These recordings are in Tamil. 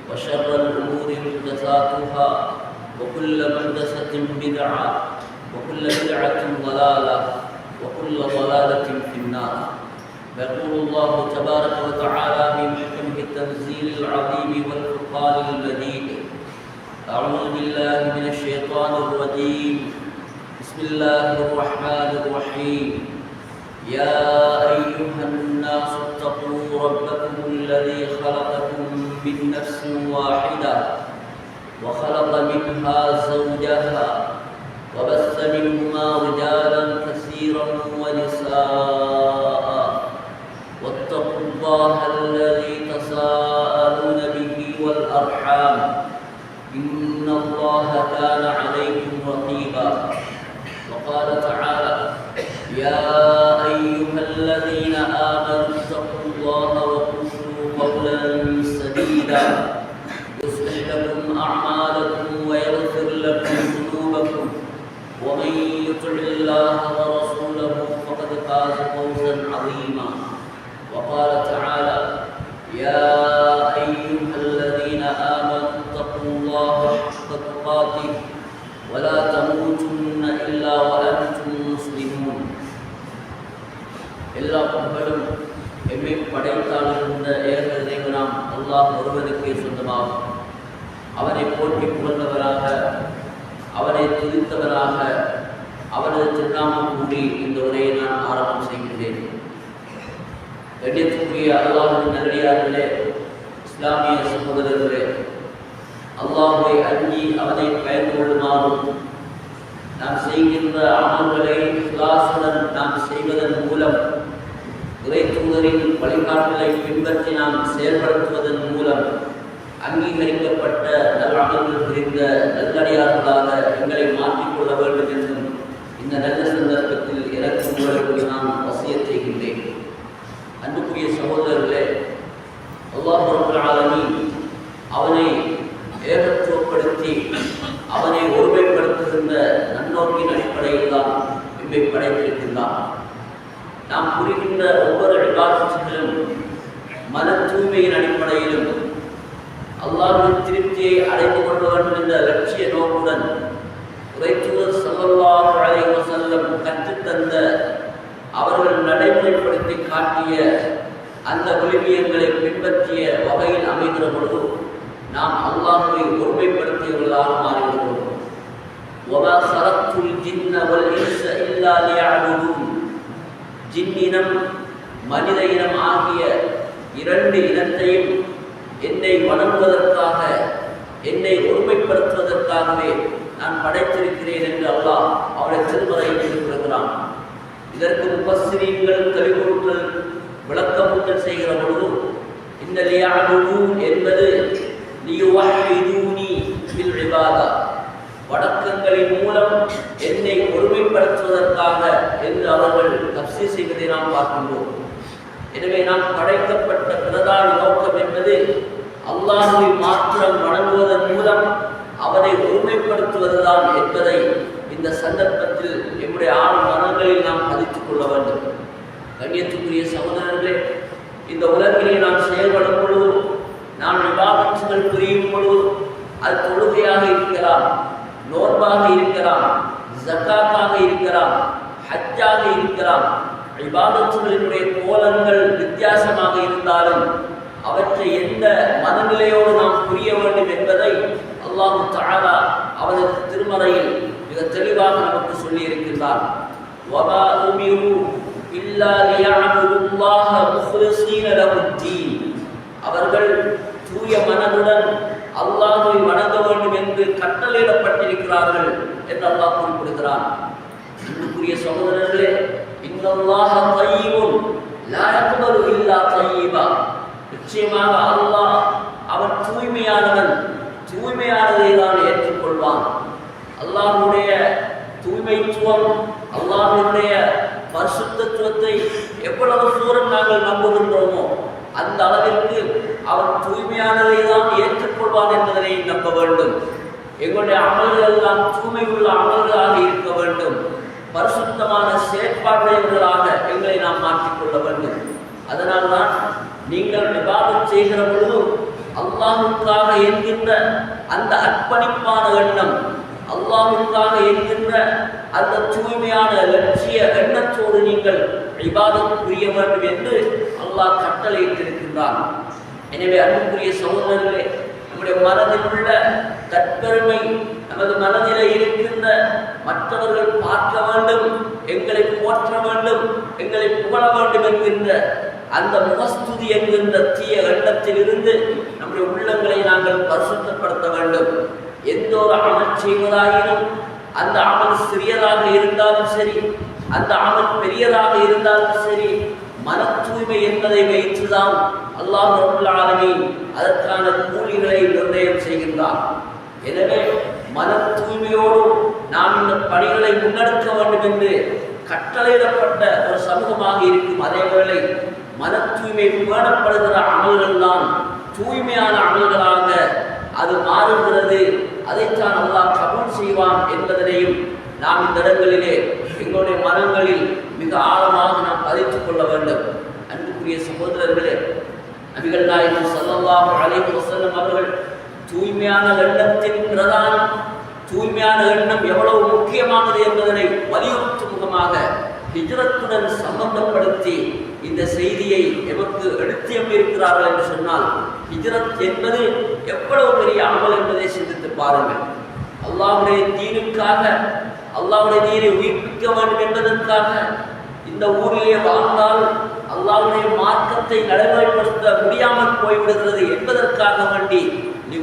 وشر الأمور محدثاتها وكل محدثة بدعة وكل بدعة ضلالة وكل ضلالة في النار. يقول الله تبارك وتعالى في محكمه التنزيل العظيم والفرقان المجيد: أعوذ بالله من الشيطان الرجيم. بسم الله الرحمن الرحيم. يا أيها الناس اتقوا ربكم الذي خلقكم من نفس واحدة وخلق منها زوجها وبث منهما رجالا كثيرا ونساء واتقوا الله الذي تساءلون به والأرحام إن الله كان عليكم رقيبا. وقال تعالى: يا أيها الذين آمنوا اتقوا الله وقولوا قولا سديدا يصلح لكم أعمالكم ويغفر لكم ذنوبكم ومن يطع الله ورسوله فقد فاز فوزا عظيما. وقال تعالى: يا أيها الذين آمنوا اتقوا الله حق تقاته ولا تموتن إلا وأنتم مسلمون. எல்லா புகழும் எம்மை படைத்தாளுகின்ற ஏக இறைவனாம் அல்லாஹ் ஒருவனுக்கே சொந்தமாகும். அவனை போற்றி புகழ்ந்தவராக, அவனை துதித்தவராக, அவனது திருநாமம் கூடி இந்த உரையை நான் ஆரம்பம் செய்கின்றேன். கண்ணியத்துக்குரிய அல்லாஹ்வின் நல்லடியார்களே, இஸ்லாமிய சகோதரர்களே, அல்லாஹ்வை அஞ்சி அவனை பயந்து கொள்ளுமாறும் நாம் செய்கின்ற அமல்களை இக்லாசுடன் நாம் செய்வதன் மூலம் இறை தூதரின் வழிகாட்டலை பின்பற்றி நாம் செயல்படுத்துவதன் மூலம் அங்கீகரிக்கப்பட்ட அமல்கள் புரிந்த நல்லடியார்களாக எங்களை மாற்றிக்கொள்ள வேண்டும் என்றும் இந்த நல்ல சந்தர்ப்பத்தில் எனக்கு உங்களுக்கு நான் வசியத் செய்கின்றேன். அன்புக்குரிய சகோதரர்களே, அல்லாஹ் ரப்பல் ஆலமீன் அவனை ஏகத்துவப்படுத்தி அவனை ஒருமைப்படுத்துகின்ற நன்னோக்கின் அடிப்படையில் தான் இவை படைத்திருக்கின்றான். நாம் புரிகின்ற ஒவ்வொரு இபாதத்துகளிலும் மன தூய்மையின் அடிப்படையிலும் அல்லாஹ்வின் திருப்தியை அடைந்து கொள்ள வேண்டும் என்ற லட்சிய நோக்குடன் இறைத்தூதர் ஸல்லல்லாஹு அலைஹி வஸல்லம் கற்றுத்தந்த அவர்கள் நடைமுறைப்படுத்தி காட்டிய அந்த விழுமியங்களை பின்பற்றிய வகையில் அமைகிற பொழுது நாம் அல்லாஹ்வை ஒருமைப்படுத்தியவர்களாக மாறிவிடுகிறோம். وَمَا خَلَقْتُ الْجِنَّ وَالْإِنسَ إِلَّا لِيَعْبُدُونِ. ஜின் இனம், மனித இனம் ஆகிய இரண்டு இனத்தையும் என்னை வணங்குவதற்காக, என்னை ஒருமைப்படுத்துவதற்காகவே நான் படைத்திருக்கிறேன் என்று அல்லாஹ் அவருடைய திருமறையில் குறிப்பிடுகிறான். இதற்கு முஃபஸ்ஸிரீன்கள் கவிஞர்கள் விளக்கமூட்டல் செய்கிற பொழுது இந்த லியஅபுதூன் என்பது லியுவஹ்ஹிதூனி பில் இபாதா, வணக்கங்களின் மூலம் என்னை ஒருமைப்படுத்துவதற்காக என்று அவர்கள் தஃப்சீர் செய்வதை நாம் பார்க்கின்றோம். எனவே நாம் படைக்கப்பட்ட பிரதான நோக்கம் என்பது அல்லாஹ்வை மாத்திரம் வணங்குவதன் மூலம் அவனை ஒருமைப்படுத்துவதுதான் என்பதை இந்த சந்தர்ப்பத்தில் நம்முடைய ஆழ் மனங்களில் நாம் பதித்துக் கொள்ள வேண்டும். கண்ணியத்துக்குரிய சகோதரர்களே, இந்த உலகிலே நாம் செயல்படும் பொழுது, நாம் இபாதத்துகள் புரியும் பொழுது, அது தொழுகையாக இருக்கலாம், நோன்பாக இருக்கலாம், ஜக்காத்தாக இருக்கலாம், ஹஜ்ஜாக இருக்கலாம். இபாதத்துகளினுடைய கோலங்கள் வித்தியாசமாக இருந்தாலும் அவற்றை எந்த மனநிலையோடு நாம் புரிய வேண்டும் என்பதை அல்லாஹ் தஆலா அவனது திருமறையில் மிக தெளிவாக நமக்கு சொல்லி இருக்கின்றார். வமா உமிரு இல்லா லியஅபுதுல்லாஹ முக்லிஸீன லஹுத்தீன். அவர்கள் தூய மனதுடன் அல்லாஹ்வை வணங்க வேண்டும் என்று கட்டளையிடப்பட்டிருக்கிறார்கள் என்று அல்லாஹ் குறிப்பிடுகிறார். அன்புக்குரிய சகோதரர்களே, இன்னல்லாஹ தய்யிபுன் லா யக்பலு இல்லா தய்யிபா. நிச்சயமாக அல்லாஹ் அவன் தூய்மையானவன், தூய்மையானதை தான் ஏற்றுக்கொள்வான். அல்லாஹ்வுடைய தூய்மைத்துவம், அல்லாஹ்வுடைய பரிசுத்தத்துவத்தை எவ்வளவு தூரம் நாங்கள் நம்புகின்றோமோ அந்த அளவிற்கு அவன் தூய்மையானதை தான் ஏற்றுக்கொள்வான் என்பதனை நம்ப வேண்டும். எங்களுடைய அமல்கள் எல்லாம் தூய்மை உள்ள அமல்களாக இருக்க வேண்டும். பரிசுத்தமான செயற்பாடுகளாக எங்களை நாம் மாற்றிக்கொள்ள வேண்டும். அதனால்தான் நீங்கள் இபாதத் செய்கிற பொழுது அல்லாஹ்வுக்காக என்கின்ற அந்த அர்ப்பணிப்பான எண்ணம், அல்லாஹ்வுக்காக என்கின்ற அந்த தூய்மையான லட்சிய எண்ணத்தோடு நீங்கள் இபாதத் புரிய வேண்டும் என்று அல்லாஹ் கட்டளையிட்டிருக்கின்றான். எனவே அன்புக்குரிய சகோதரர்களே, நம்முடைய மனதில் உள்ள தற்பெருமை, நமது மனதில் இருக்கின்ற மற்றவர்கள் பார்க்க வேண்டும், எங்களை போற்ற வேண்டும், எங்களை புகழ வேண்டும் என்கின்ற அந்த முகஸ்துதி என்கின்ற தீய எண்ணத்தில் இருந்து நம்முடைய உள்ளங்களை நாங்கள் பரிசுத்தப்படுத்த வேண்டும். எந்த ஒரு அமல் செய்வதாயினும் அந்த அமல் சிறியதாக இருந்தாலும் சரி, அந்த அமல் பெரியதாக இருந்தாலும் சரி, மன தூய்மை என்பதை வைத்துதான் அல்லாஹ் ரப்பல் ஆலமீன் அதற்கான கூலிகளை நிர்ணயம் செய்கின்றார். எனவே மன தூய்மையோடு நாம் இந்த பணிகளை முன்னெடுக்க வேண்டும் என்று கட்டளையிடப்பட்ட ஒரு சமூகமாக இருக்கும். அதேவேளை மன தூய்மை பேணப்படுகிற அமல்கள் தான் தூய்மையான அமல்களாக அது மாறுகிறது. அதைத்தான் அல்லாஹ் கபூல் செய்வான் என்பதனையும் நாம் இந்த இடங்களிலே எங்களுடைய மனங்களில் மிக ஆழமாக நாம் பதித்துக் கொள்ள வேண்டும். அன்புக்குரிய சகோதரர்களே, நபிகள் நாயகம் ஸல்லல்லாஹு அலைஹி வஸல்லம் அவர்கள் தூய்மையான எண்ணத்தின் பிரதானம், தூய்மையான எண்ணம் எவ்வளவு முக்கியமானது என்பதனை வலியுறுத்தும் முகமாக ஹிஜ்ரத்துடன் சம்பந்தப்படுத்தி இந்த செய்தியை எமக்கு எடுத்தியம்பிருக்கிறார்கள் என்று சொன்னால், ஹிஜ்ரத் என்பது எவ்வளவு பெரிய அமல் என்பதை சிந்தித்து பாருங்கள். அல்லாஹ்வுடைய தீனுக்காக, அல்லாஹ்வுடைய தீனை உயிர்ப்பிக்க வேண்டும் என்பதற்காக இந்த ஊரிலே வாழ்ந்தால் அல்லாஹ்வுடைய மார்க்கத்தை நடைமுறைப்படுத்த முடியாமல் போய்விடுகிறது என்பதற்காக வேண்டி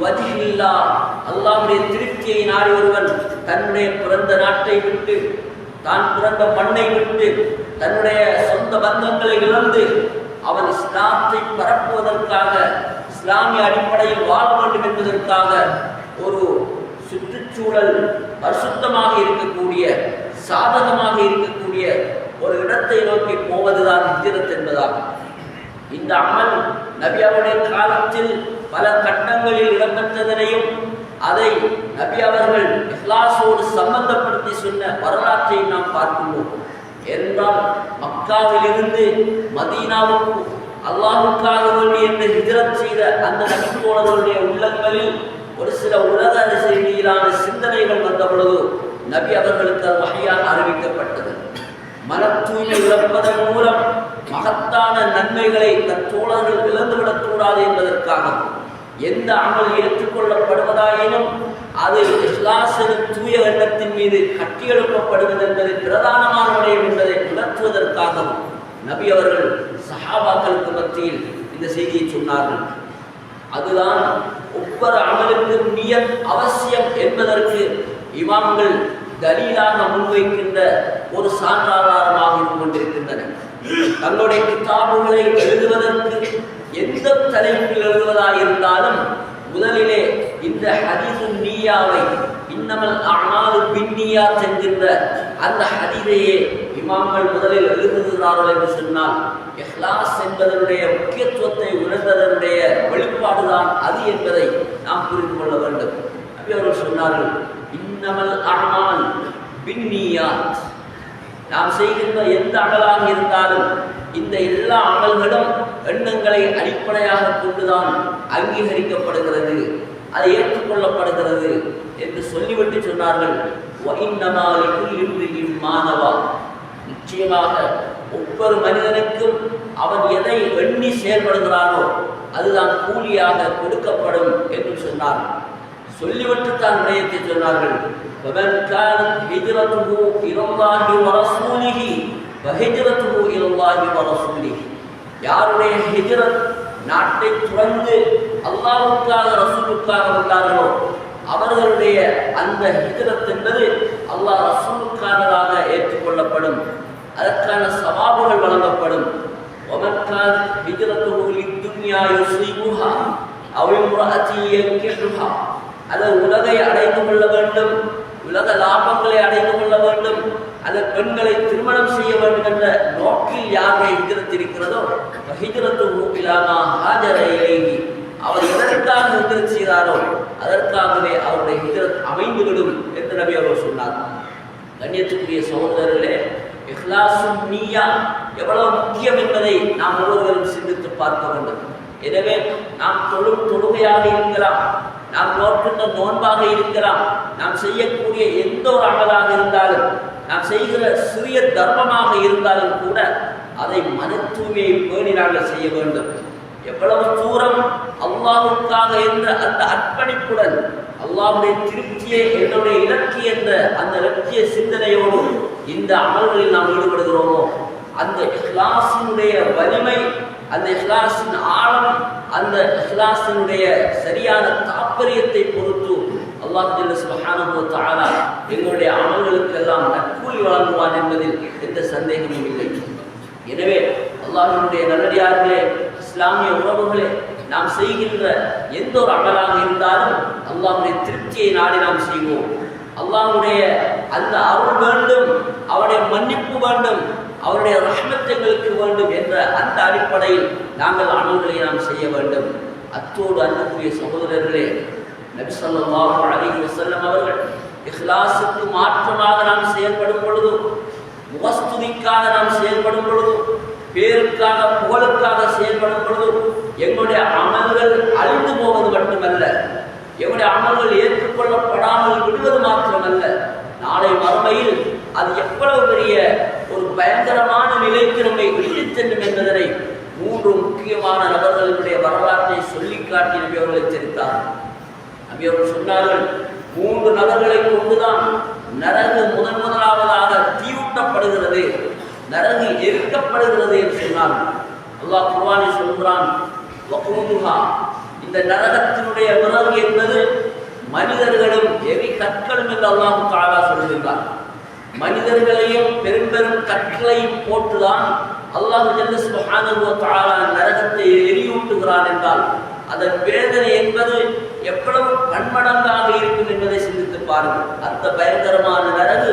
வஜ்ஹில்லாஹ், அல்லாஹ்வுடைய திருப்தியை நாடி ஒருவன் தன்னுடைய பிறந்த நாட்டை விட்டு, தான் பிறந்த மண்ணை விட்டு, தன்னுடைய சொந்த பந்தங்களை இழந்து அவன் இஸ்லாத்தை பரப்புவதற்காக, இஸ்லாமிய அடிப்படையில் வாழ வேண்டும் என்பதற்காக ஒரு சுற்றுச்சூழல் பரிசுத்தமாக இருக்கக்கூடிய, சாதகமாக இருக்கக்கூடிய ஒரு இடத்தை நோக்கி போவதுதான் ஹிஜ்ரத் என்பதாகும். இந்த அமல் நபி அவருடைய காலத்தில் பல கட்டங்களில் இடம்பெற்றதனையும் அதை நபி அவர்கள் இஹ்லாஸோடு சம்பந்தப்படுத்தி சொன்ன வரலாற்றை நாம் பார்க்கின்றோம். என்றால் மக்காவிலிருந்து மதீனாவுக்கு அல்லாஹ்வுக்காக வேண்டி என்று ஹிஜ்ரத் செய்த அந்த நபி தோழர்களுடைய உள்ளங்களில் ஒரு சில உலக ரீதியிலான சிந்தனைகள் வந்த பொழுது நபி அவர்களுக்கு அது வகையாக அறிவிக்கப்பட்டது. மன தூய்மை இழப்பதன் மூலம் மகத்தான நன்மைகளை தன் தோழர்கள் இழந்துவிடக்கூடாது என்பதற்காக எந்த அமல் ஏற்றுக்கொள்ளப்படுவதாயினும் அது இஸ்லாமின் தூய எண்ணத்தின் மீது கட்டியெழுப்பப்படுவது என்பது பிரதானமான விடயம் என்பதை உணர்த்துவதற்காகவும் நபி அவர்கள் சஹாபாக்களுக்கு மத்தியில் இந்த செய்தியை சொன்னார்கள். அதுதான் ஒவ்வொரு அமலுக்கும் நியத் அவசியம் என்பதற்கு இமாம்கள் தலீலாக முன்வைக்கின்ற ஒரு சான்றாதாரமாக இருந்து கொண்டிருக்கின்றன. தங்களுடைய கிதாபுகளை எழுதுவதற்கு எந்த தலைப்பில் எழுதுவதாக இருந்தாலும் முதலிலே இந்த ஹதீஸுன் நிய்யாவை, இன்னமல் அஅமாலு பின்னியாத் என்கின்ற அந்த ஹதீஸையே இமாம்கள் முதலில் எழுதுகிறார்கள் என்று சொன்னால், இஹ்லாஸ் என்பதனுடைய முக்கியத்துவத்தை உணர்ந்ததனுடைய வெளிப்பாடுதான் அது என்பதை நாம் புரிந்து கொள்ள வேண்டும். நபி அவர்கள் சொன்னார்கள், இன்னமல் அஅமால் பின்னியாத், நாம் செய்கின்ற எந்த அமலாக இருந்தாலும் இந்த எல்லா அமல்களும் எண்ணங்களை அடிப்படையாக கொண்டுதான் அங்கீகரிக்கப்படுகிறது, அது ஏற்றுக்கொள்ளப்படுகிறது என்று சொல்லிவிட்டு சொன்னார்கள். நிச்சயமாக ஒவ்வொரு மனிதனுக்கும் அவன் எதை எண்ணி செயல்படுகிறானோ அதுதான் கூலியாக கொடுக்கப்படும் என்று சொன்னார். சொல்லிவிட்டு தான் விடயத்தை சொன்னார்கள். யாருடைய ஹிஜ்ரத் நாட்டை துறந்து அல்லாஹ்வுக்காக ரசூலுக்காக வந்தார்களோ அவர்களுடைய அந்த ஹிஜ்ரத் என்பது அல்லாஹ் ரசூலுக்கானதாக ஏற்றுக்கொள்ளப்படும், அதற்கான சவாபுகள் வழங்கப்படும். அது உலகை அடைந்து கொள்ள வேண்டும், உலக லாபங்களை அடைந்து கொள்ள வேண்டும், அந்த பெண்களை திருமணம் செய்ய வேண்டும் என்ற நோக்கில் யாரை ஹிஜ்ரத் இருக்கிறதோ அவர் எதற்காக ஹிஜ்ரத் செய்தாரோ அதற்காகவே அவருடைய ஹிஜ்ரத் அமைந்துவிடும் என்று நபி அவர்கள் சொன்னார். கண்ணியத்துக்குரிய சகோதரர்களே, இஹ்லாஸுன் நிய்யா எவ்வளவு முக்கியம் என்பதை நாம் ஒவ்வொருவரும் சிந்தித்து பார்க்க வேண்டும். எனவே நாம் தொழுகையாக இருக்கலாம், நாம் நோக்கின்ற நோன்பாக இருக்கலாம், நாம் செய்யக்கூடிய எந்த ஒரு அமலாக இருந்தாலும், நாம் செய்கிற சிறிய தர்மமாக இருந்தாலும் கூட அதை மன தூய்மையை பேணி நாங்கள் செய்ய வேண்டும். எவ்வளவு தூரம் அல்லாஹ்வுக்காக என்ற அந்த அர்ப்பணிப்புடன் அல்லாஹ்வுடைய திருப்தியை என்னுடைய இலக்கு என்ற அந்த இலக்கிய சிந்தனையோடு இந்த அமல்களில் நாம் ஈடுபடுகிறோமோ அந்த இஹ்லாஸினுடைய வலிமை, அந்த இஹ்லாஸின் ஆழம், அந்த இஹ்லாஸினுடைய சரியான தாற்பயத்தை பொறுத்து அல்லாஹ் ஜல்ல சுப்ஹானஹு வ தஆலா எங்களுடைய அமல்களுக்கெல்லாம் நற்கூலி வழங்குவான் என்பதில் எந்த சந்தேகமும் இல்லை. எனவே அல்லாஹ்வினுடைய நல்லடியார்களே, இஸ்லாமிய உறவுகளே, நாம் செய்கின்ற எந்த ஒரு அமலாக இருந்தாலும் அல்லாஹ்வுடைய திருப்தியை நாடி நாம் செய்வோம். அல்லாஹ்வுடைய அந்த அருள் வேண்டும், அவருடைய மன்னிப்பு வேண்டும், அவருடைய ரஹ்மத்துகளுக்கு வேண்டும் என்ற அந்த அடிப்படையில் நாங்கள் அமல்களை நாம் செய்ய வேண்டும். அத்தோடு அன்புக்குரிய சகோதரர்களே, நபி ஸல்லல்லாஹு அலைஹி வஸல்லம் அவர்கள் இஹ்லாஸுக்கு மாற்றமாக நாம் செயல்படும் பொழுது, முகஸ்துதிக்காக நாம் செயல்படும் பொழுது, பேருக்காக புகழுக்காக செயல்படும் பொழுது எங்களுடைய அமல்கள் அழிந்து போவது மட்டுமல்ல, எங்களுடைய அமல்கள் ஏற்றுக்கொள்ளப்படாமல் விடுவது மாத்திரமல்ல, நாளை மறுமையில் அது எவ்வளவு பெரிய ஒரு பயங்கரமான நிலைக்கு நம்மை இழுத்துச் செல்லும் என்பதனை 3 முக்கியமான நபர்களுடைய வரலாற்றை சொல்லி காட்டி நபி அவர்கள் எச்சரித்தார்கள். நபி அவர்கள் சொன்னார்கள், 3 நபர்களை கொண்டுதான் நரகு முதலாவதாக தீயூட்டப்படுகிறது, நரகு எரிக்கப்படுகிறது என்று சொன்னார்கள். அல்லாஹ் குர்ஆனில் சொல்கிறான், வகூதுஹா, இந்த நரகத்தினுடைய விறகு என்பது மனிதர்களும் எரி கற்களும் என்று அல்லாஹ் தஆலா சொல்கிறார். மனிதர்களையும் பெரும் கற்களையும் போட்டுதான் அல்லாஹ் ஜல்ல சுப்ஹானஹு வ தஆலா நரகத்தை எரியூட்டுகிறான் என்றால் அதன் வேதனை என்பது எவ்வளவு பன்மடங்காக இருக்கும் என்பதை சிந்தித்து பாருங்கள். அந்த பயங்கரமான நரகு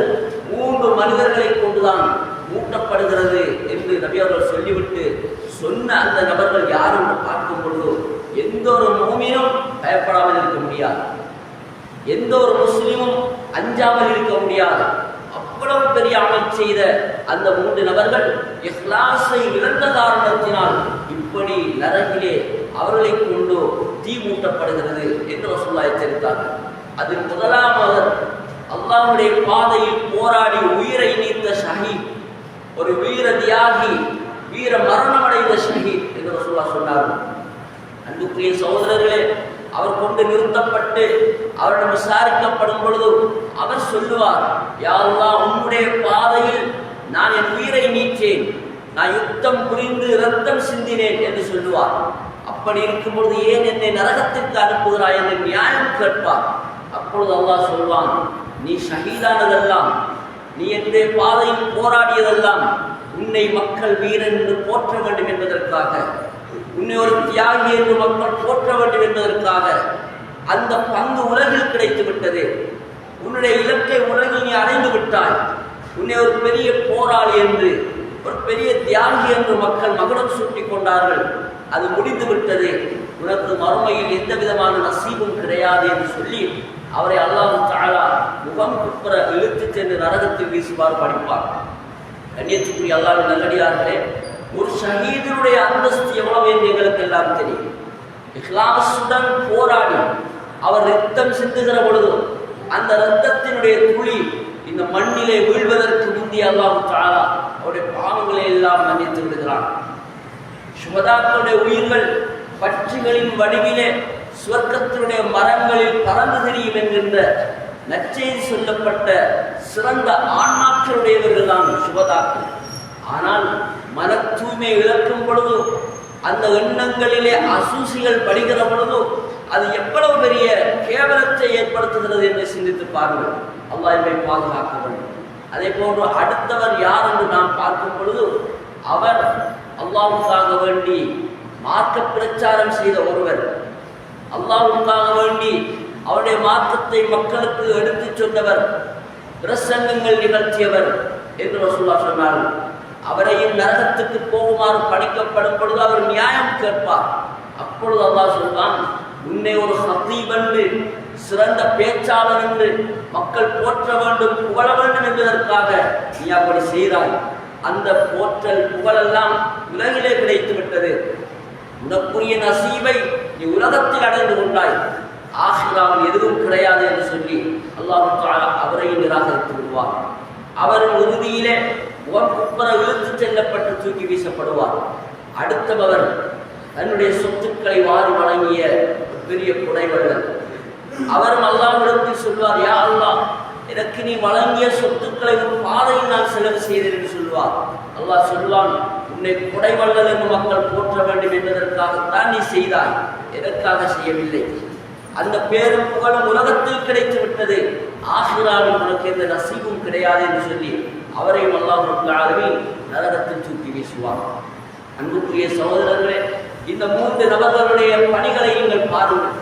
3 மனிதர்களை கொண்டுதான் மூட்டப்படுகிறது என்று நபி அவர்கள் சொல்லிவிட்டு சொன்ன அந்த நபர்கள் யார் என்று பார்க்கும் பொழுது எந்த ஒரு மூமினும் பயப்படாமல் இருக்க முடியாது, எந்த ஒரு முஸ்லிமும் அஞ்சாமல் இருக்க முடியாது. அவ்வளவு பெரிய அமல் செய்த அந்த 3 நபர்கள் இஹ்லாஸை இழந்த காரணத்தினால் இப்படி நரகிலே அவர்களை கொண்டு தீ மூட்டப்படுகிறது என்று ரசூலுல்லாஹ் எச்சரித்தார்கள். அதில் முதலாமவர் அல்லாஹ்வுடைய பாதையில் போராடி உயிரை நீத்த ஷஹீத், ஒரு வீர தியாகி, வீர மரணமடைந்த ஷஹீத் என்று ரசூலுல்லாஹ் சொன்னார்கள். அன்புக்குரிய சகோதரர்களே, அவர் கொண்டு நிறுத்தப்பட்டு அவரிடம் விசாரிக்கப்படும் பொழுது அவர் சொல்லுவார், யா அல்லாஹ், உன்னுடைய பாதையில் நான் என் உயிரை நீத்தேன், நான் யுத்தம் புரிந்து இரத்தம் சிந்தினேன் என்று சொல்லுவார். அப்படி இருக்கும் பொழுது ஏன் என்னை நரகத்திற்கு அனுப்புகிறாய் என்று நியாயம் கேட்பார். அப்பொழுது அல்லாஹ் சொல்வான், நீ ஷஹீதானதெல்லாம், நீ என்னுடைய பாதையில் போராடியதெல்லாம் உன்னை மக்கள் வீரன் என்று போற்ற வேண்டும் என்பதற்காக, உன்னை ஒரு தியாகி என்று மக்கள் போற்ற வேண்டும் என்பதற்காக அந்த பங்கு உலகில் கிடைத்து விட்டது. உன்னுடைய இலக்கை உலகில் நீ அடைந்து விட்டாய். உன்னை ஒரு பெரிய போராளி என்று, ஒரு பெரிய தியாகி என்று மக்கள் மகுடம் சூட்டிக் கொண்டார்கள். அது முடிந்து விட்டது, உனக்கு மறுமையில் எந்த விதமான நசீபும் கிடையாது என்று சொல்லி அவரை அல்லாஹ் தஆலா முகம் குப்புற இழுத்துச் சென்று நரகத்தில் வீசுவார், படிப்பார். கண்ணியத்துக்குரிய அல்லாஹ்வின் நல்லடியார்களே, ஒரு ஷஹீதுடைய அந்தஸ்து எவ்வளவு என்று எங்களுக்கு எல்லாம் தெரியும். இஹ்லாஸுடன் போராடி அவர் ரத்தம் சிந்துகிற பொழுது அந்த ரத்தத்தினுடைய துளி இந்த மண்ணிலே வீழ்வதற்கு முந்தைய அல்லாஹ் தஆலா அவருடைய பாவங்களை எல்லாம் மன்னித்து விடுகிறான். சுஹதாக்களுடைய உயிர்கள் பட்சிகளின் வடிவிலே சுவர்க்கத்தினுடைய மரங்களில் பறந்து தெரியும் என்கின்ற நற்செய்தி சொல்லப்பட்ட சிறந்த ஆன்மாக்களுடையவர்கள் தான் சுஹதாக்கள். ஆனால் மன தூய்மை இழக்கும் பொழுது, அந்த எண்ணங்களிலே அசூசிகள் படுகிற பொழுது அது எவ்வளவு பெரிய கேவலத்தை ஏற்படுத்துகிறது என்று சிந்தித்து பாருங்கள். அல்லாஹ் இதை பாதுகாக்க வேண்டும். அதே போன்று அடுத்தவர் யார் என்று நாம் பார்க்கும் பொழுது அவர் அல்லாஹ்வுக்காக வேண்டி மார்க்க பிரச்சாரம் செய்த ஒருவர், அல்லாஹ்வுக்காக வேண்டி அவருடைய மார்க்கத்தை மக்களுக்கு எடுத்துச் சொன்னவர், பிரசங்கங்கள் நிகழ்த்தியவர் என்று ரசூலுல்லாஹ் சொன்னார்கள். அவரையும் நரகத்துக்கு போகுமாறு பணிக்கப்படும் பொழுது அவர் நியாயம் கேட்பார். அப்பொழுது அல்லாஹ் சொல்வான், உன்னை ஒரு ஹதீப் என்று, சிறந்த பேச்சாளர் என்று மக்கள் போற்ற வேண்டும், புகழ வேண்டும் என்பதற்காக நீ அப்படி செய்தாய். அந்த போற்றல் புகழெல்லாம் உலகிலே கிடைத்து விட்டது. உனக்குரிய நசீபை நீ உலகத்தில் அடைந்து கொண்டாய், ஆகிராவில் எதுவும் கிடையாது என்று சொல்லி அல்லாஹ் தஆலா அவரை நிராகரித்து விடுவார். அவர் இறுதியிலே முகம் குப்புற இழுத்து செல்லப்பட்டு தூக்கி வீசப்படுவார். அடுத்தவர் தன்னுடைய சொத்துக்களை வாரி வழங்கிய பெரிய குடைவள்ளல். அவரும் அல்லாஹ்விடத்தில் சொல்வார், யா அல்லாஹ், எனக்கு நீ வழங்கிய சொத்துக்களை உன் பாதையில் நான் செலவு செய்தேன் என்று சொல்வார். அல்லாஹ் சொல்வான், உன்னை குடைவள்ளல் என்று மக்கள் போற்ற வேண்டும் என்பதற்காகத்தான் நீ செய்தாய், எதற்காக செய்யவில்லை. அந்த பேரும் புகழும் உலகத்தில் கிடைத்து விட்டது, ஆகிராவில் உனக்கு எந்த நசீபும் கிடையாது என்று சொல்லி அவரையும் அல்லாஹ் ரப்பல் ஆலமீன் நரகத்தில் தூக்கி வீசுவார். அன்புக்குரிய சகோதரர்களே, இந்த 3 நபர்களுடைய பணிகளை நீங்கள் பாருங்கள்.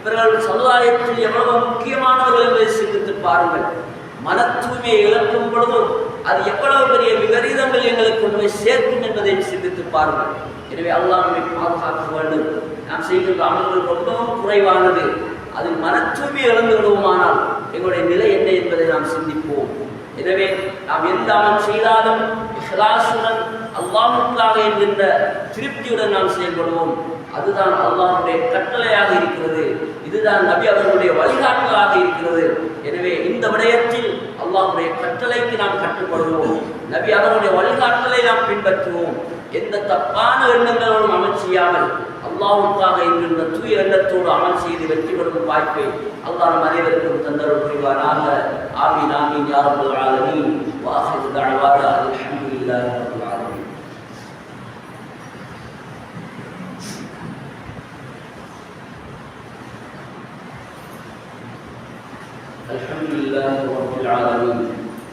இவர்கள் சமுதாயத்தில் எவ்வளவு முக்கியமானவர்கள் என்பதை சிந்தித்து பாருங்கள். மன தூய்மையை இழக்கும் பொழுதும் அது எவ்வளவு பெரிய விபரீதங்கள் எங்களுக்கு கொண்டு போய் சேர்க்கும் என்பதை சிந்தித்து பாருங்கள். எனவே அல்லாஹ் நம்மை பாதுகாக்க வேண்டும். நாம் செய்கின்ற அமல்கள் ரொம்பவும் குறைவானது. அதில் மன தூய்மை இழந்து விடுவோமானால் எங்களுடைய நிலை என்ன என்பதை நாம் சிந்திப்போம். எனவே நாம் எந்த அமல் செய்தாலும் இஹ்லாஸுடன் அல்லாஹ்வுக்காக என்கின்ற திருப்தியுடன் நாம் செயல்படுவோம். அதுதான் அல்லாஹ்வுடைய கட்டளையாக இருக்கிறது. இதுதான் நபி அவர்களுடைய வழிகாட்டலாக இருக்கிறது. எனவே இந்த விடயத்தில் அல்லாஹ்வுடைய கட்டளைக்கு நாம் கட்டுப்படுவோம். நபி அவர்களுடைய வழிகாட்டலை நாம் பின்பற்றுவோம். எந்த தப்பான எண்ணங்களோடும் அமல் செய்யாமல் அல்லாஹ்வுக்காக என்கின்ற தூய எண்ணத்தோடு அமல் செய்து வெற்றி பெறும் வாய்ப்பை அல்லாஹ் நம் அனைவருக்கும் தந்தருள் புரிவானாக. ஆமீன் ஆமீன் யா ரப்பல் ஆலமீன். வாஹிரு தஅவானா அல்ஹம்துலில்லாஹி ரப்பில் ஆலமீன். அல்ஹம்துலில்லாஹி ரப்பில் ஆலமீன்.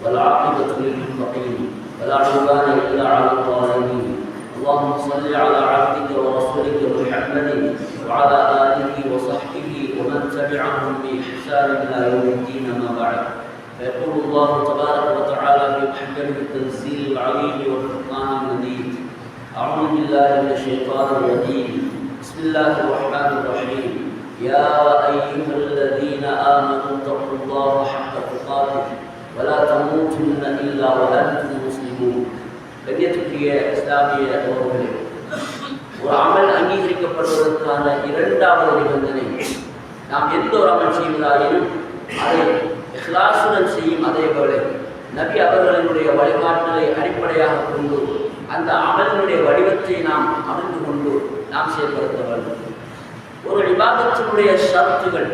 والعاقبة للمتقين ولا عدوان إلا على الظالمين. اللهم صل على عبدك ورسولك محمد وعلى آله وصحبه ومن تبعهم بإحسان إلى يوم الدين. ما بعد، فيقول الله تبارك وتعالى في محكمه التنزيل العليم والفرقان المجيد: أعوذ بالله من الشيطان الرجيم. بسم الله الرحمن الرحيم. يا أيها الذين آمنوا اتقوا الله حق تقاته ولا تموتن إلا وأنتم مسلمون. கண்ணியத்துக்குரிய இஸ்லாமிய உறவுகளே, ஒரு அமல் அங்கீகரிக்கப்படுவதற்கான 2வது நிபந்தனை, நாம் எந்த ஒரு அமல் செய்வதாயினும் அதை இஹ்லாஸுடன் செய்யும் அதே போல நபி அவர்களினுடைய வழிகாட்டலை அடிப்படையாக கொண்டு அந்த அமலினுடைய வடிவத்தை நாம் அறிந்து கொண்டு நாம் செயல்படுத்த வேண்டும். ஒரு இபாதத்தினுடைய ஷர்த்துகள்,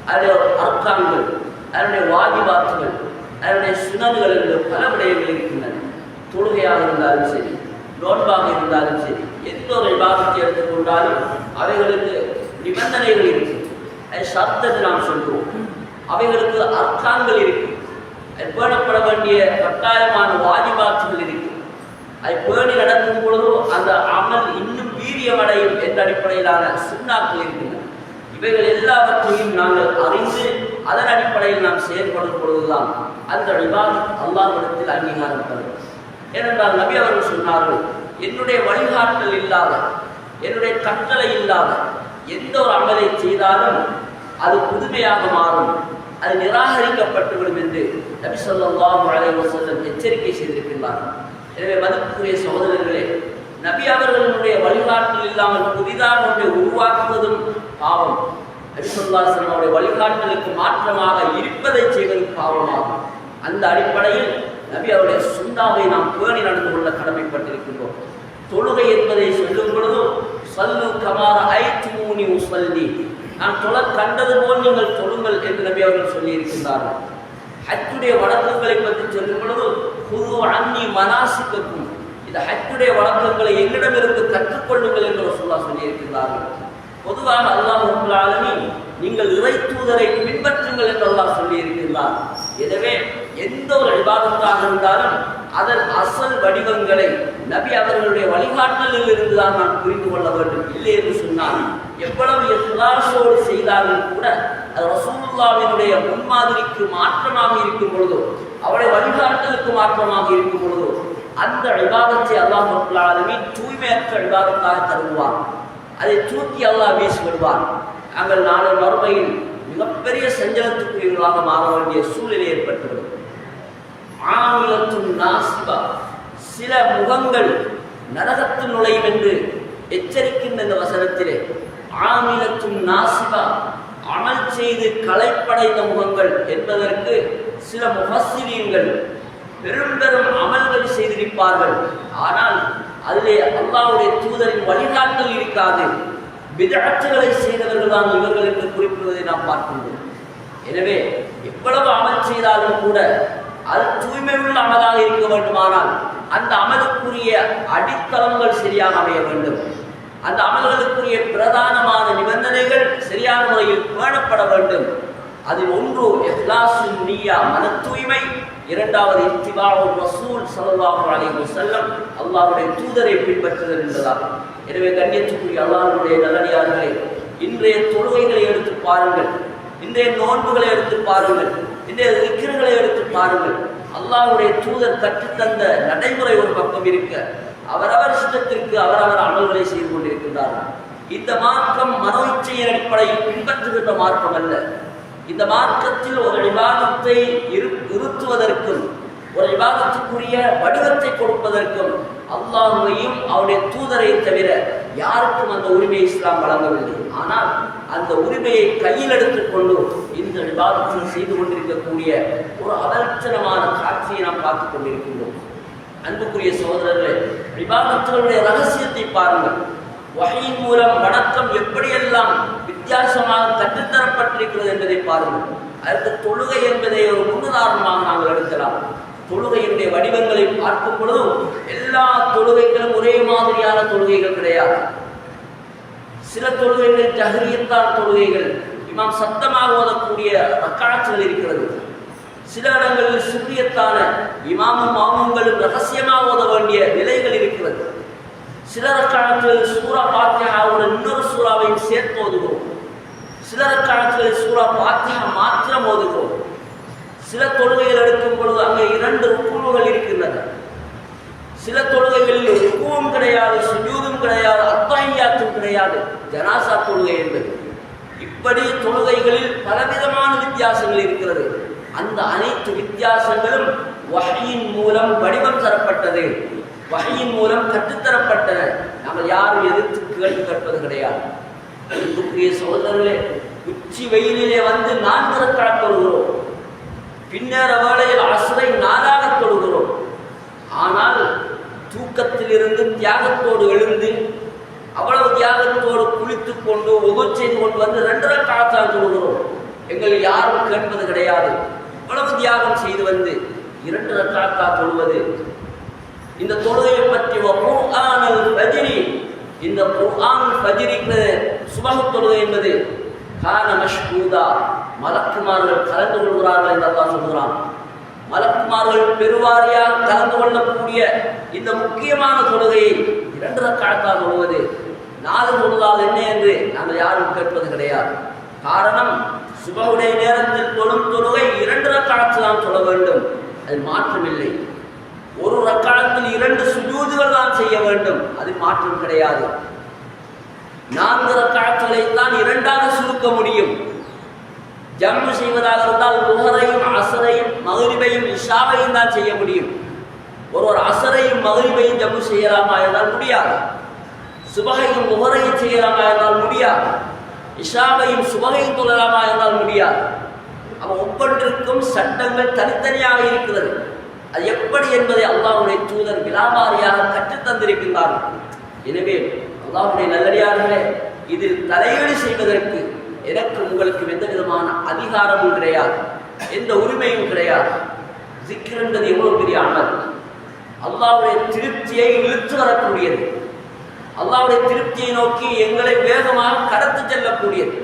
அதனுடைய அர்க்கான்கள், அதனுடைய வாஜிபாத்துகள், அதனுடைய சுனன்கள் என்று பல விடயங்கள் இருக்கின்றன. தொழுகையாக இருந்தாலும் சரி, நோன்பாக இருந்தாலும் சரி, எந்த ஒரு இபாதத்தை எடுத்துக்கொண்டாலும் அவைகளுக்கு நிபந்தனைகள் இருக்கு. அது ஷர்த் நாம் சொல்கிறோம். அவைகளுக்கு அர்க்கான்கள் இருக்கு. அது பேணப்பட வேண்டிய கட்டாயமான வாஜிபாத்துகள் இருக்கு. அதை பேணி நடக்கும் பொழுது அந்த அமல் இன்னும் வீரியமடையும் என்ற அடிப்படையிலான சுன்னாக்கள் இருக்கின்றன. இவைகள் எல்லாவற்றையும் நாங்கள் அறிந்து அதன் அடிப்படையில் நாம் செயல்படும் பொழுதுதான் அந்த இபாதத் அல்லாஹ்விடத்தில் அங்கீகாரம் பெறும். ஏனென்றால் நபி அவர்கள் சொன்னார்கள், என்னுடைய வழிகாட்டல் இல்லாத, என்னுடைய கட்டளை இல்லாத எந்த ஒரு அமலை செய்தாலும் அது புதுமையாக மாறும், அது நிராகரிக்கப்பட்டுவிடும் என்று நபி ஸல்லல்லாஹு அலைஹி வஸல்லம் எச்சரிக்கை செய்திருக்கிறார்கள். எனவே மதிப்புக்குரிய சகோதரர்களே, நபி அவர்களுடைய வழிகாட்டல் இல்லாமல் புதிதாக ஒன்றை உருவாக்குவதும் பாவம். நபி ஸல்லல்லாஹு அலைஹி வஸல்லம் அவருடைய வழிகாட்டலுக்கு மாற்றமாக இருப்பதை செய்வது பாவமாகும். அந்த அடிப்படையில் நபி அவருடைய சுன்னாவை நாம் பேணி நடந்து கொள்ள கடமைப்பட்டிருக்கின்றோம். தொழுகை என்பதை சொல்லும் பொழுது சல்லு கமா ரஅய்துமூனி உஸல்லி, நான் தொழ கண்டது போல் நீங்கள் தொழுங்கள் என்று நபி அவர்கள் சொல்லியிருக்கின்றார்கள். ஹஜ்ஜுடைய வழக்கங்களை பற்றி சொல்லும் பொழுது குது அன்னி மனாசிக்கக்கும், இந்த ஹஜ்ஜுடைய வழக்கங்களை என்னிடமிருந்து கற்றுக்கொள்ளுங்கள் என்று ரசூலுல்லாஹ் சொல்லியிருக்கிறார்கள். பொதுவாக அல்லாஹ் ரப்பல் ஆலமீன் நீங்கள் இறை தூதரை பின்பற்றுங்கள் என்று அல்லாஹ் சொல்லியிருக்கிறார். எனவே எந்த ஒரு இபாதத்தாக இருந்தாலும் அதன் அசல் வடிவங்களை நபி அவர்களுடைய வழிகாட்டலில் இருந்துதான் நான் புரிந்து கொள்ள வேண்டும். இல்லை என்று சொன்னால் எவ்வளவு இஹ்லாஸோடு செய்தாலும் கூட அது ரசூலுல்லாஹ்வினுடைய முன்மாதிரிக்கு மாற்றமாக இருக்கும் பொழுதோ, அவருடைய வழிகாட்டலுக்கு மாற்றமாக இருக்கும் பொழுதோ அந்த இபாதத்தை அல்லாஹ் ரப்பல் ஆலமீன் தூய்மையற்ற இபாதத்தாக கருதுவார். அதை தூக்கி அல்லாஹ் வீசிவிடுவார். நாங்கள் நாளை மறுமையில் மிகப்பெரிய சஞ்சலத்துக்குரியவர்களாக மாற வேண்டிய சூழ்நிலை ஏற்பட்டுள்ளது. ஆமிலத்துன் நாசிபா, சில முகங்கள் நரகத்தில் நுழையும் என்று எச்சரிக்கின்ற இந்த வசனத்திலே ஆமிலத்தும் நாசிபா, அமல் செய்து களைப்படைந்த முகங்கள் என்பதற்கு சில முஃபஸ்ஸிரீன்கள் பெரும் பெரும் அமல்கள் செய்திருப்பார்கள். ஆனால் அதிலே அல்லாஹ்வுடைய தூதரின் வழிகாட்டல் இருக்காது. பிதஅத்துகளை செய்தவர்கள் தான் இவர்கள் என்று குறிப்பிடுவதை நாம் பார்க்கின்றோம். எனவே எவ்வளவு அமல் செய்தாலும் கூட அது தூய்மை உள்ள அமலாக இருக்க வேண்டுமானால் அந்த அமலுக்குரிய அடித்தளங்கள் சரியாக அமைய வேண்டும். அந்த அமல்களுக்குரிய பிரதானமான நிபந்தனைகள் சரியான முறையில் பேணப்பட வேண்டும். அதில் ஒன்று இஹ்லாசுன் நிய்யா, மன தூய்மை. இரண்டாவது இத்திபாஉர் ரசூல் ஸல்லல்லாஹு அலைஹி வஸல்லம், அல்லாஹ்வுடைய தூதரை பின்பற்றுதல் என்பதாகும். எனவே கண்ணியத்துக்குரிய அல்லாஹ்வுடைய நல்லடியார்களே, இன்றைய தொழுகைகளை எடுத்து பாருங்கள், இன்றைய நோன்புகளை எடுத்து பாருங்கள், இன்றைய திக்ருகளை எடுத்து பாருங்கள். அல்லாஹ்வுடைய தூதர் கற்றுத்தந்த நடைமுறை ஒரு பக்கம் இருக்க, அவரவர் சித்தத்திற்கு அவரவர் அமல்களை செய்து கொண்டிருக்கின்றார்கள். இந்த மார்க்கம் மனோ இச்சையின் அடிப்படையில் பின்பற்றுகின்ற மார்க்கம் அல்ல. இந்த மார்க்கத்தில் ஒரு இபாதத்தை இருத்துவதற்கும் ஒரு இபாதத்துக்குரிய வடிவத்தை கொடுப்பதற்கும் அல்லாஹ்வையும் அவருடைய தூதரை தவிர யாருக்கும் அந்த உரிமையை இஸ்லாம் வழங்கவில்லை. ஆனால் அந்த உரிமையை கையில் எடுத்துக்கொண்டு இந்த இபாதத்தில் செய்து கொண்டிருக்கக்கூடிய ஒரு அலட்சணமான காட்சியை நாம் பார்த்துக் கொண்டிருக்கின்றோம். அன்புக்குரிய சகோதரர்களே, இபாதத்துகளுடைய ரகசியத்தை பாருங்கள். வஹீயின் மூலம் வணக்கம் எப்படியெல்லாம் வித்தியாசமாக கற்றுத்தரப்பட்டிருக்கிறது என்பதை பாருங்கள். அதற்கு தொழுகை என்பதை ஒரு முன்னுதாரணமாக நாங்கள் எடுக்கலாம். தொழுகையினுடைய வடிவங்களை பார்க்கும் பொழுதும் எல்லா தொழுகைகளும் ஒரே மாதிரியான தொழுகைகள் கிடையாது. சில தொழுகைகள் ஜஹ்ரியத்தான தொழுகைகள், இமாம் சத்தமாக ஓதக்கூடிய ரக்காத்துகள் இருக்கிறது. சில இடங்களில் சுப்ரியத்தான இமாமும் மாமுங்களும் ரகசியமாக ஓத வேண்டிய நிலைகள் இருக்கிறது. சில ரக்காத்துகளில் சூரா ஃபாத்திஹாவுடன் இன்னொரு சூறாவையும் சேர்த்து ஓதுகிறோம். சில ரக்காத்துகளில் சூரா ஃபாத்திஹா மாத்திரம் ஓதுகிறோம். சில தொழுகைகள் எடுக்கும் பொழுது அங்கே 2 ருக்குகள் இருக்கின்றன. சில தொழுகைகளில் ருக்குவும் கிடையாது, சுஜூதும் கிடையாது, அத்தஹிய்யாத்தும் கிடையாது, ஜனாசா தொழுகை என்பது. இப்படி தொழுகைகளில் பலவிதமான வித்தியாசங்கள் இருக்கிறது. அந்த அனைத்து வித்தியாசங்களும் வஹீயின் மூலம் வடிவம் தரப்பட்டது, வஹீயின் மூலம் கற்றுத்தரப்பட்டன. நாங்கள் யாரும் எதிர்த்து கேள்வி கேட்பது கிடையாது. அன்புக்குரிய சகோதரர்களே, உச்சி வெயிலிலே வந்து 4 ரக்காத் தொழுகிறோம், பின்னேற வேளையில் அஸ்ரை 4ஆக தொழுகிறோம். ஆனால் தூக்கத்திலிருந்து தியாகத்தோடு எழுந்து அவ்வளவு தியாகத்தோடு குளித்து கொண்டு உது செய்து கொண்டு வந்து 2 ரக்காத்தான் தொழுகிறோம். எங்கள் யாரும் கேட்பது கிடையாது. இவ்வளவு தியாகம் செய்து வந்து 2 ரக்காத்தா தொழுவது. இந்த தொழுகையை பற்றி குர்ஆனுல் ஃபஜ்ரி, இந்த குர்ஆனுல் ஃபஜ்ரிக்கு சுபஹ் தொழுகை என்பது கான மஷ்ஹூதா, மலக்குமார்கள் கலந்து கொள்கிறார்கள் என்று அல்லாஹ் சொல்கிறான். மலக்குமார்கள் பெருவாரியாக கலந்து கொள்ளக்கூடிய இந்த முக்கியமான தொழுகையை 2 ரக்காத்தா தொழுவது 4 தொழுதால் என்ன என்று நாங்கள் யாரும் கேட்பது கிடையாது. காரணம், சுபஹுடைய நேரத்தில் தொழும் தொழுகை 2 ரக்காத்து தான் தொழ வேண்டும், அது மாற்றமில்லை. 1 ரக்காத்தில் 2 சுஜூதுகள் தான் செய்ய வேண்டும், அது மாற்றம் கிடையாது. 4 ரக்காத்துகளை தான் 2ஆக சுருக்க முடியும். ஜம்மு செய்வதாக இருந்தால் லுஹரையும் அஸரையும் மக்ரிபையும் இஷாவையும் தான் செய்ய முடியும். ஒரு அஸரையும் மக்ரிபையும் ஜம்மு செய்யலாமா என்றால் முடியாது. சுபஹையும் லுஹரையும் செய்யலாமா என்றால் முடியாது. இஷாவையும் சுபஹையும் தொழலாமா என்றால் முடியாது. அவன் ஒவ்வொன்றிற்கும் சட்டங்கள் தனித்தனியாக இருக்கிறது. அது எப்படி என்பதை அல்லாஹ்வுடைய தூதர் விலாவாரியாக கற்றுத் தந்திருக்கின்றார்கள். எனவே அல்லாஹ்வுடைய நல்லடியார்களே, இதில் தலையீடு செய்வதற்கு எனக்கு உங்களுக்கு எந்த விதமான அதிகாரமும் கிடையாது, எந்த உரிமையும் கிடையாது. ஜிக்ர் என்பது எவ்வளவு பெரிய அமல், அல்லாஹ்வுடைய திருப்தியை இழுத்து வரக்கூடியது, அல்லாஹ்வுடைய திருப்தியை நோக்கி எங்களை வேகமாக கடத்து செல்லக்கூடியது,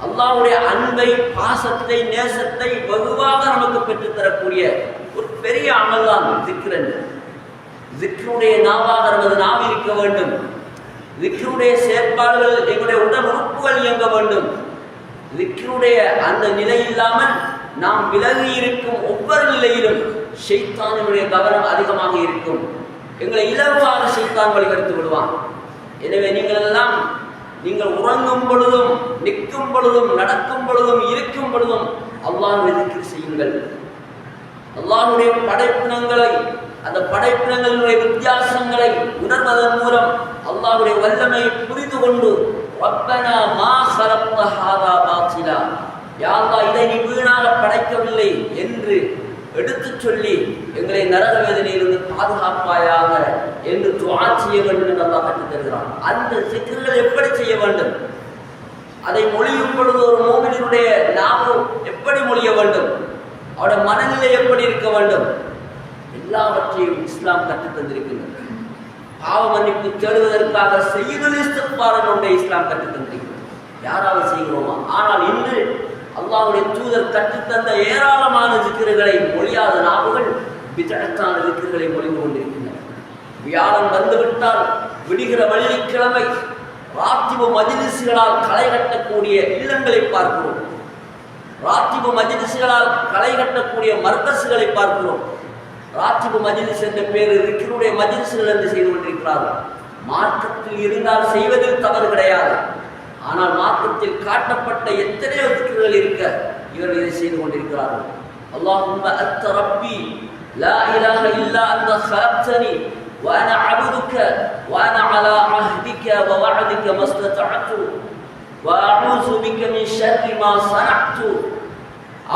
அல்லாஹ்வுடைய அன்பை, பாசத்தை, நேசத்தை வெகுவாக நமக்கு பெற்றுத்தரக்கூடிய ஒரு பெரிய அமல் தான் ஜிக்ர் என்று. ஜிக்ருடைய நாவாக நமது நாவு இருக்க வேண்டும். ஜிக்ருடைய செயற்பாடுகள் எங்களுடைய உடல் உறுப்புகள் இயங்க வேண்டும். ஜிக்ருடைய அந்த நிலை இல்லாமல் நாம் விலகி இருக்கும் ஒவ்வொரு நிலையிலும் ஷைத்தானுடைய கவனம் அதிகமாக இருக்கும். எங்களை இலகுவாக ஷைத்தான் வழிகெடுத்து விடுவான். எனவே நீங்கள் உறங்கும் பொழுதும், நிற்கும் பொழுதும், நடக்கும் பொழுதும், இருக்கும் பொழுதும் அல்லாஹ்வை திக்ர் செய்யுங்கள். அல்லாஹ்வுடைய படைப்பினங்களை, அந்த படைப்பினங்களுடைய வித்தியாசங்களை உணர்வதன் மூலம் அல்லாஹ்வுடைய வல்லமையை புரிந்து கொண்டு ரப்பனா மா ഖലഖ்த ஹாதா பாத்திலா, யா அல்லாஹ் இதை நீ வீணாக படைக்கவில்லை என்று எடுத்துச் சொல்லி எங்களை நரக வேதனையிலிருந்து பாதுகாப்பாயாக என்று துஆ செய்ய வேண்டும் என்று அல்லாஹ் கற்றுத் தருகிறான். அந்த சிக்கல்களை எப்படி செய்ய வேண்டும், அதை மொழியும் பொழுது ஒரு மோமினுடைய நாமம் எப்படி மொழிய வேண்டும், அவருடைய மனநிலை எப்படி இருக்க வேண்டும், எல்லாவற்றையும் இஸ்லாம் கற்றுத் தந்திருக்கின்றது. பாவ மன்னிப்பு தேடுவதற்காக செய்யுதல் இஸ்திக்பார் என்ற இஸ்லாம் கற்றுத் தந்திருக்கிறது. யாராவது செய்கிறோமா? ஆனால் இன்று அல்லாஹ்வுடைய தூதர் கற்றுத்தந்த ஏராளமான ஜிக்ருகளை மொழியாத நாவுகள் பிதஅத்தான ஜிக்ருகளை மொழிந்து கொண்டிருக்கின்றன. வியாழன் வந்துவிட்டால் விடுகிற வெள்ளிக்கிழமை ராத்திபு மஜ்லிஸ்களால் களை கட்டக்கூடிய இல்லங்களை பார்க்கிறோம். ராத்திபு மஜ்லிஸ்களால் களை கட்டக்கூடிய மர்கஸ்களை பார்க்கிறோம். ராத்திபு மஜ்லிஸ் என்ற பேர் இருக்கிறுடைய மஜ்லிஸ்கள் என்று செய்து கொண்டிருக்கிறார்கள். மார்க்கத்தில் இருந்தால் செய்வதில் தவறு கிடையாது. ஆனால் மார்க்கத்தில் காட்டப்பட்ட எத்தனையோ திக்ருகள் இருக்க இவர்கள் இதை செய்து கொண்டிருக்கிறார்கள். அல்லாஹும்ம அன்த ரப்பி லா இலாஹ இல்லா அன்த خلقتني وانا عبدك وانا على عهدك ووعدك ما استطعت واعوذ بك من شر ما صنعت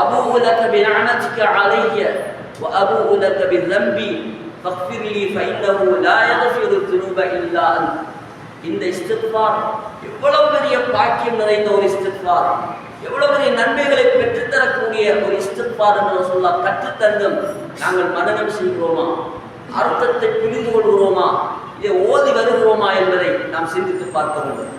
ابوء لك بنعمتك علي وابوء لك بذنبي فاغفر لي فانه لا يغفر الذنوب الا انت. இந்த இஸ்திக்பார் எவ்வளவு பெரிய பாக்கியம் நிறைந்த ஒரு இஸ்திக்பார், எவ்வளவு பெரிய நன்மைகளை பெற்றுத்தரக்கூடிய ஒரு இஸ்திக்பார் என்று ரசூலுல்லாஹ் கற்றுத்தந்தும் நாங்கள் மனனம் செய்கிறோமா, அர்த்தத்தை புரிந்து கொள்கிறோமா, இதை ஓதி வருகிறோமா என்பதை நாம் சிந்தித்து பார்க்க வேண்டும்.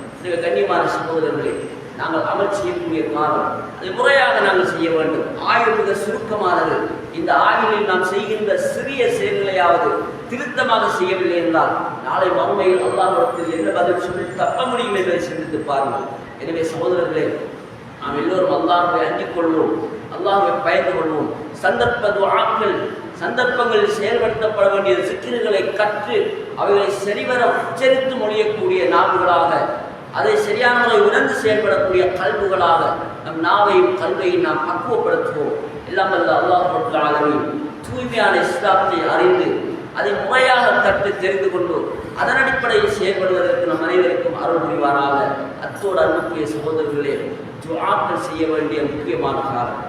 கண்ணியமான சகோதரர்களே, நாங்கள் அமல் செய்யக்கூடிய காலம் அதை முறையாக நாங்கள் செய்ய வேண்டும். ஆயுள் மிக சுருக்கமானது. இந்த ஆயுளில் நாம் செய்கின்ற சிறிய செயல்களையாவது திருத்தமாக செய்யவில்லை என்றால் நாளை மறுமையில் அல்லாஹ்விடத்தில் என்ன பதில் சொல்லி தப்ப முடியும் என்பதை சிந்தித்து பாருங்கள். எனவே சகோதரர்களே, நாம் எல்லோரும் அல்லாஹ்வை அஞ்சிக் கொள்வோம், அல்லாஹ்வை பயந்து கொள்வோம். சந்தர்ப்ப துஆக்கள், சந்தர்ப்பங்களில் செயல்படுத்தப்பட வேண்டிய சிக்கல்களை கற்று அவைகளை சரிவர உச்சரித்து மொழியக்கூடிய நாவுகளாக, அதை சரியான முறை உணர்ந்து செயல்படக்கூடிய கல்புகளாக நம் நாவையும் கல்வையும் நாம் பக்குவப்படுத்துவோம். எல்லாம் வல்ல அல்லாஹ் ரப்பல் ஆலமீன் தூய்மையான இஸ்லாத்தை அறிந்து அதை முறையாக கற்று தெரிந்து கொண்டு அதன் அடிப்படையில் செயல்படுவதற்கு நம் அனைவருக்கும் அருள் புரிவாராக. அத்தோடு அன்புக்குரிய சகோதரர்களே, துஆக்கள் செய்ய வேண்டிய முக்கியமான காலம்.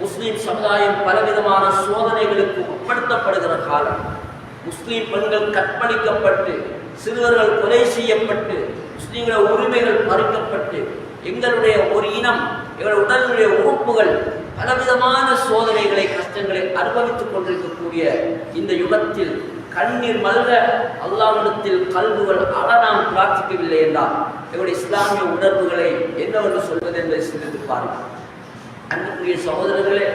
முஸ்லீம் சமுதாயம் பலவிதமான சோதனைகளுக்கு உட்படுத்தப்படுகிற காலம். முஸ்லீம் பெண்கள் கற்பழிக்கப்பட்டு, சிறுவர்கள் கொலை செய்யப்பட்டு, முஸ்லீம்கள உரிமைகள் பறிக்கப்பட்டு, எங்களுடைய ஒரு இனம், எங்களுடைய உடலுடைய உறுப்புகள் பலவிதமான சோதனைகளை, கஷ்டங்களை அனுபவித்துக் கொண்டிருக்கக்கூடிய இந்த யுகத்தில் கண்ணீர் மல்க அல்லாஹ்விடத்தில் கல்புகள் அழ நாம் பிரார்த்திக்கவில்லை என்றால் எங்களுடைய இஸ்லாமிய உணர்வுகளை என்னவென்று சொல்வது என்பதை சிந்தித்து பாருங்கள். அன்புக்குரிய சகோதரர்களே,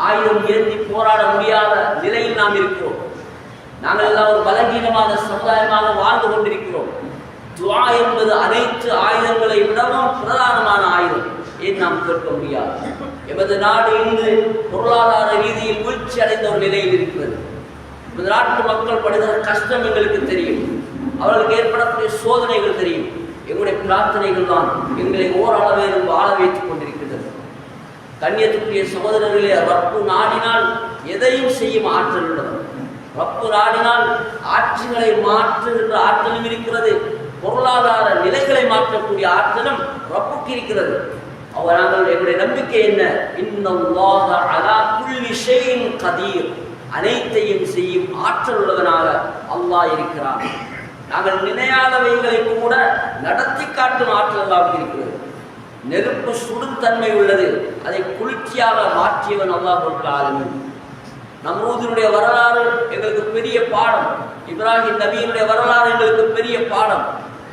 ஆயுதம் ஏந்தி போராட முடியாத நிலையில் நாம் இருக்கிறோம். நாங்கள் எல்லாம் ஒரு பலகீனமான சமுதாயமாக வாழ்ந்து கொண்டிருக்கிறோம். துஆ என்பது அனைத்து ஆயுதங்களை விடவும் பிரதானமான ஆயுதம். ஏன் நாம் கேட்க முடியாது? எமது நாடு இன்று பொருளாதார ரீதியில் வீழ்ச்சி அடைந்த ஒரு நிலையில் இருக்கிறது. இந்த நாட்டு மக்கள் படுகிற கஷ்டம் எங்களுக்கு தெரியும், அவர்களுக்கு ஏற்படக்கூடிய சோதனைகள் தெரியும். எங்களுடைய பிரார்த்தனைகள் தான் எங்களை ஓரளவேனும் வாழ வைத்துக் கொண்டிருக்கின்றது. கண்ணியத்துக்குரிய சகோதரர்களே, ரப்பு நாடினால் எதையும் செய்யும் ஆற்றல் உள்ளது. ரப்பு நாடினால் ஆட்சிகளை மாற்றுகின்ற ஆற்றலும் இருக்கிறது, பொருளாதார நிலைகளை மாற்றக்கூடிய ஆற்றலும் ரப்புக்கு இருக்கிறது. அவர் நாங்கள் எங்களுடைய நம்பிக்கை என்ன? இன்னல்லாஹ அலா குல்லி ஷைஇன் கதீர், அனைத்தையும் செய்யும் ஆற்றல் உள்ளவனாக அல்லாஹ் இருக்கிறான். நாங்கள் நினையாதவைகளை கூட நடத்தி காட்டும் ஆற்றல் அல்லாஹ்வுக்கு இருக்கிறது. நெருப்பு சுடும் தன்மை உள்ளது, அதை குளிர்ச்சியாக மாற்றியவன் அல்லாஹ் ரப்பல் ஆலமீன். நம்ரூதினுடைய வரலாறு எங்களுக்கு பெரிய பாடம், இப்ராஹிம் நபியினுடைய வரலாறு எங்களுக்கு பெரிய பாடம்.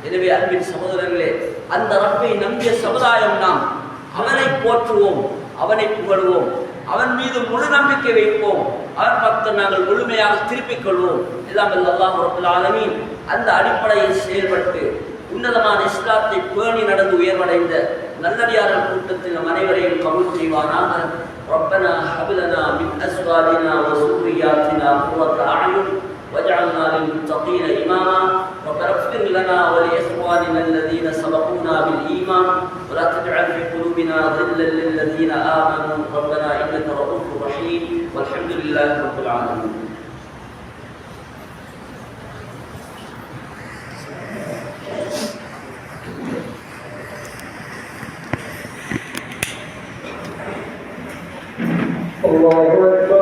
எனவே அன்பின் சகோதரர்களே, அந்த ரப்பை நம்பிய சமுதாயம் நாம். அவனை போற்றுவோம், அவனை புகழ்வோம், அவன் மீது முழு நம்பிக்கை வைப்போம், அவன் பக்கம் நாங்கள் முழுமையாக திருப்பிக் கொள்வோம். எல்லாம் அல்லாஹ் ரப்பல் ஆலமீன் அந்த அடிப்படையில் செயல்பட்டு உன்னதமான இஸ்லாத்தை பேணி நடந்து உயர்வடைந்த நல்லடியார்கள் கூட்டத்தில் நம் அனைவரையும் கபூல் செய்வானாக. ربنا هب لنا من ازواجنا وذرياتنا قرة اعين واجعلنا للمتقين اماما. ربنا اغفر لنا ولاخواننا الذين سبقونا بالايمان ولا تجعل في قلوبنا غلا للذين امنوا ربنا انك رؤوف رحيم والحمد لله رب العالمين. الله أكبر